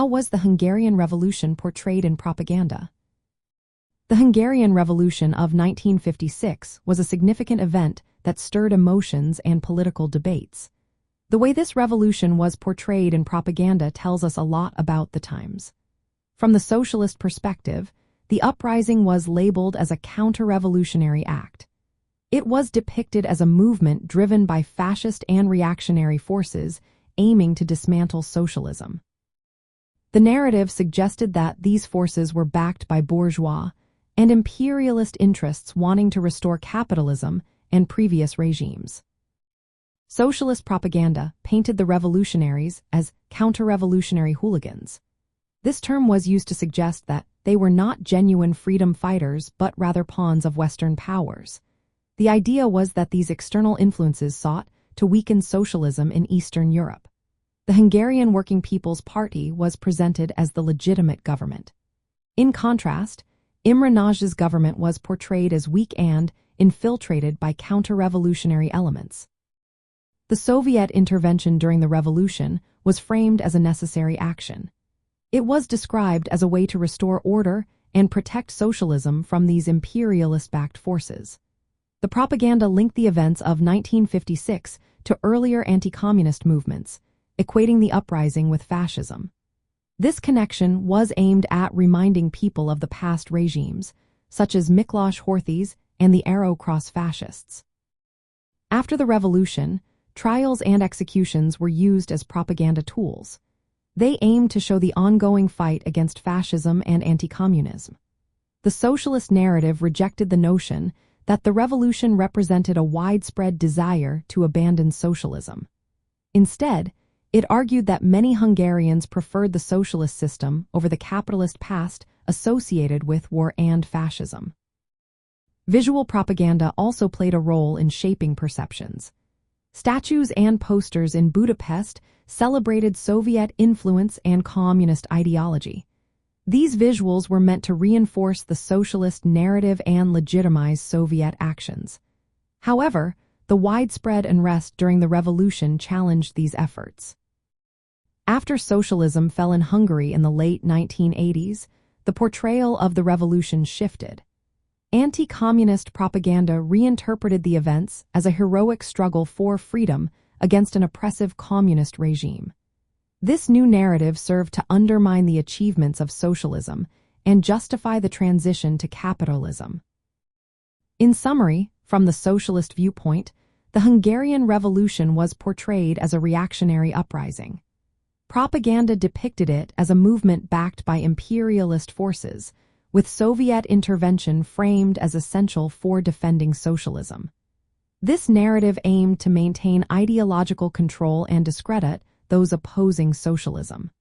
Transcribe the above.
How was the Hungarian Revolution portrayed in propaganda? The Hungarian Revolution of 1956 was a significant event that stirred emotions and political debates. The way this revolution was portrayed in propaganda tells us a lot about the times. From the socialist perspective, the uprising was labeled as a counter-revolutionary act. It was depicted as a movement driven by fascist and reactionary forces aiming to dismantle socialism. The narrative suggested that these forces were backed by bourgeois and imperialist interests wanting to restore capitalism and previous regimes. Socialist propaganda painted the revolutionaries as counter-revolutionary hooligans. This term was used to suggest that they were not genuine freedom fighters but rather pawns of Western powers. The idea was that these external influences sought to weaken socialism in Eastern Europe. The Hungarian Working People's Party was presented as the legitimate government. In contrast, Imre Nagy's government was portrayed as weak and infiltrated by counter-revolutionary elements. The Soviet intervention during the revolution was framed as a necessary action. It was described as a way to restore order and protect socialism from these imperialist-backed forces. The propaganda linked the events of 1956 to earlier anti-communist movements, equating the uprising with fascism. This connection was aimed at reminding people of the past regimes, such as Miklos Horthy's and the Arrow Cross fascists. After the revolution, trials and executions were used as propaganda tools. They aimed to show the ongoing fight against fascism and anti-communism. The socialist narrative rejected the notion that the revolution represented a widespread desire to abandon socialism. Instead, it argued that many Hungarians preferred the socialist system over the capitalist past associated with war and fascism. Visual propaganda also played a role in shaping perceptions. Statues and posters in Budapest celebrated Soviet influence and communist ideology. These visuals were meant to reinforce the socialist narrative and legitimize Soviet actions. However, the widespread unrest during the revolution challenged these efforts. After socialism fell in Hungary in the late 1980s, the portrayal of the revolution shifted. Anti-communist propaganda reinterpreted the events as a heroic struggle for freedom against an oppressive communist regime. This new narrative served to undermine the achievements of socialism and justify the transition to capitalism. In summary, from the socialist viewpoint, the Hungarian Revolution was portrayed as a reactionary uprising. Propaganda depicted it as a movement backed by imperialist forces, with Soviet intervention framed as essential for defending socialism. This narrative aimed to maintain ideological control and discredit those opposing socialism.